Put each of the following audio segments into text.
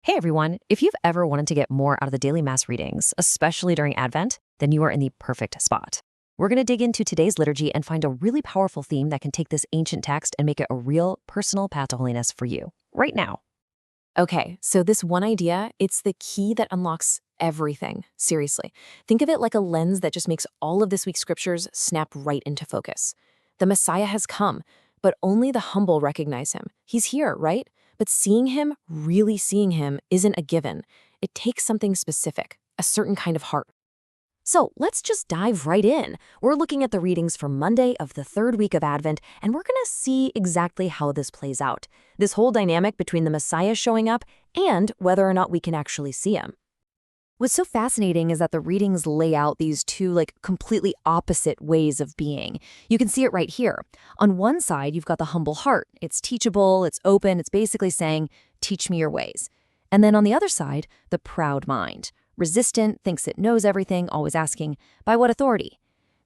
Hey everyone, if you've ever wanted to get more out of the daily Mass readings, especially during Advent, then you are in the perfect spot. We're going to dig into today's liturgy and find a really powerful theme that can take this ancient text and make it a real personal path to holiness for you, right now. Okay, so this one idea, it's the key that unlocks everything. Seriously. Think of it like a lens that just makes all of this week's scriptures snap right into focus. The Messiah has come, but only the humble recognize him. He's here, right? But seeing him, really seeing him, isn't a given. It takes something specific, a certain kind of heart. So let's just dive right in. We're looking at the readings for Monday of the third week of Advent, and we're going to see exactly how this plays out. This whole dynamic between the Messiah showing up and whether or not we can actually see him. What's so fascinating is that the readings lay out these two completely opposite ways of being. You can see it right here. On one side, you've got the humble heart. It's teachable, it's open, it's basically saying, teach me your ways. And then on the other side, the proud mind. Resistant, thinks it knows everything, always asking, by what authority?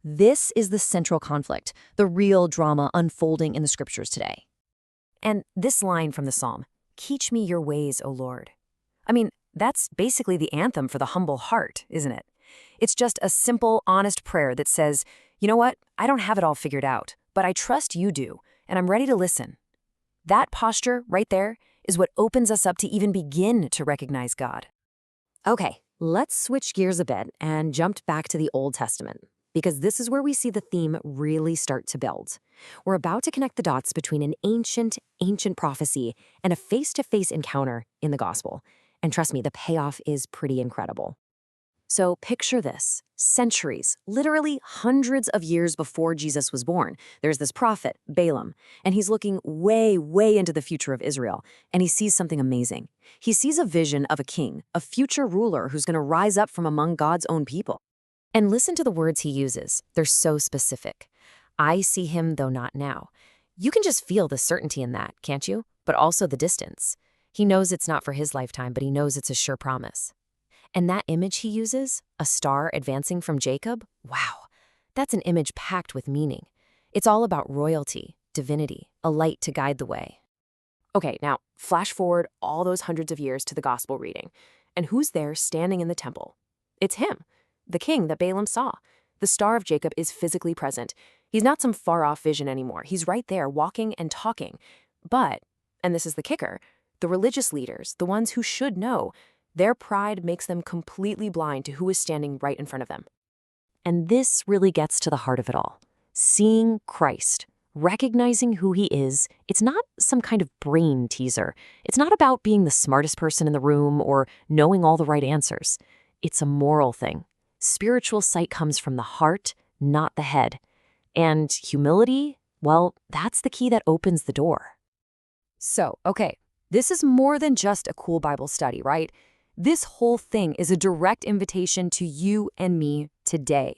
This is the central conflict, the real drama unfolding in the scriptures today. And this line from the psalm, teach me your ways, O Lord. That's basically the anthem for the humble heart, isn't it? It's just a simple, honest prayer that says, you know what, I don't have it all figured out, but I trust you do, and I'm ready to listen. That posture right there is what opens us up to even begin to recognize God. Okay, let's switch gears a bit and jump back to the Old Testament, because this is where we see the theme really start to build. We're about to connect the dots between an ancient prophecy and a face-to-face encounter in the gospel. And trust me, the payoff is pretty incredible. So picture this. Centuries, literally hundreds of years before Jesus was born, there's this prophet, Balaam, and he's looking way, way into the future of Israel, and he sees something amazing. He sees a vision of a king, a future ruler who's going to rise up from among God's own people. And listen to the words he uses. They're so specific. I see him, though not now. You can just feel the certainty in that, can't you? But also the distance. He knows it's not for his lifetime, but he knows it's a sure promise. And that image he uses, a star advancing from Jacob, wow, that's an image packed with meaning. It's all about royalty, divinity, a light to guide the way. Okay, now flash forward all those hundreds of years to the gospel reading. And who's there standing in the temple? It's him, the king that Balaam saw. The star of Jacob is physically present. He's not some far-off vision anymore. He's right there, walking and talking. But, and this is the kicker, the religious leaders, the ones who should know, their pride makes them completely blind to who is standing right in front of them. And this really gets to the heart of it all. Seeing Christ, recognizing who he is, it's not some kind of brain teaser. It's not about being the smartest person in the room or knowing all the right answers. It's a moral thing. Spiritual sight comes from the heart, not the head. And humility, well, that's the key that opens the door. So, okay. This is more than just a cool Bible study, right? This whole thing is a direct invitation to you and me today.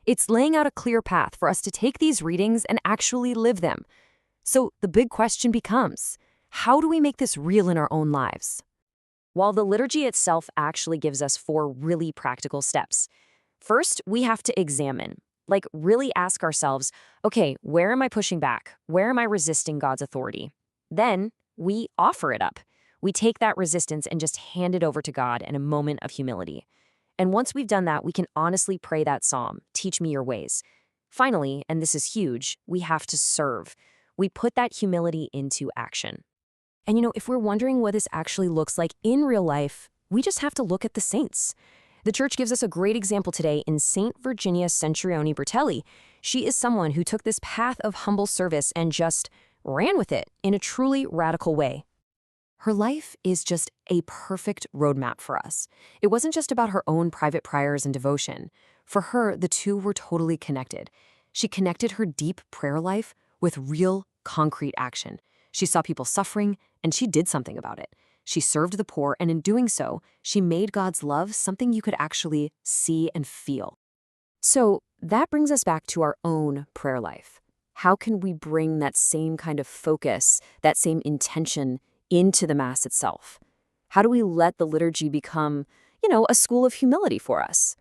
It's laying out a clear path for us to take these readings and actually live them. So the big question becomes, how do we make this real in our own lives? While the liturgy itself actually gives us 4 really practical steps. First, we have to examine, really ask ourselves, okay, where am I pushing back? Where am I resisting God's authority? Then, we offer it up. We take that resistance and just hand it over to God in a moment of humility. And once we've done that, we can honestly pray that psalm, teach me your ways. Finally, and this is huge, we have to serve. We put that humility into action. And if we're wondering what this actually looks like in real life, we just have to look at the saints. The church gives us a great example today in St. Virginia Centurione Bracelli. She is someone who took this path of humble service and just ran with it in a truly radical way. Her life is just a perfect roadmap for us. It wasn't just about her own private prayers and devotion. For her, the two were totally connected. She connected her deep prayer life with real, concrete action. She saw people suffering, and she did something about it. She served the poor, and in doing so, she made God's love something you could actually see and feel. So that brings us back to our own prayer life. How can we bring that same kind of focus, that same intention into the Mass itself? How do we let the liturgy become, a school of humility for us?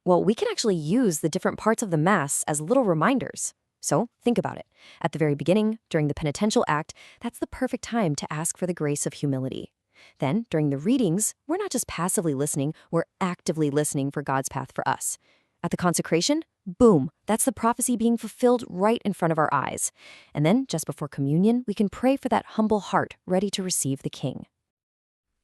Well, we can actually use the different parts of the Mass as little reminders. So think about it. At the very beginning, during the penitential act, that's the perfect time to ask for the grace of humility. Then, during the readings, we're not just passively listening, we're actively listening for God's path for us. At the consecration, boom, that's the prophecy being fulfilled right in front of our eyes. And then, just before communion, we can pray for that humble heart ready to receive the King.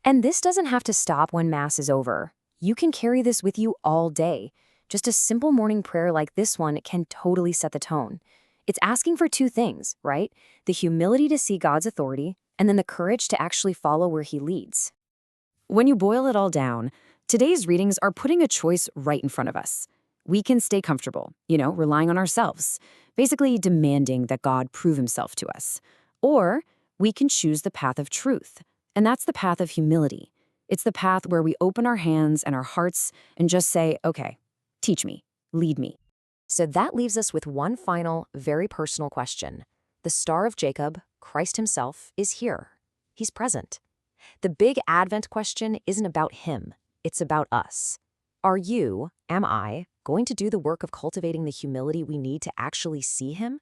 And this doesn't have to stop when Mass is over. You can carry this with you all day. Just a simple morning prayer like this one can totally set the tone. It's asking for two things, right? The humility to see God's authority, and then the courage to actually follow where He leads. When you boil it all down, today's readings are putting a choice right in front of us. We can stay comfortable, relying on ourselves, basically demanding that God prove Himself to us. Or we can choose the path of truth, and that's the path of humility. It's the path where we open our hands and our hearts and just say, okay, teach me, lead me. So that leaves us with one final, very personal question. The Star of Jacob, Christ Himself, is here. He's present. The big Advent question isn't about Him. It's about us. Are you, am I, going to do the work of cultivating the humility we need to actually see Him?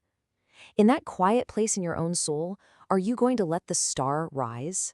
In that quiet place in your own soul, are you going to let the star rise?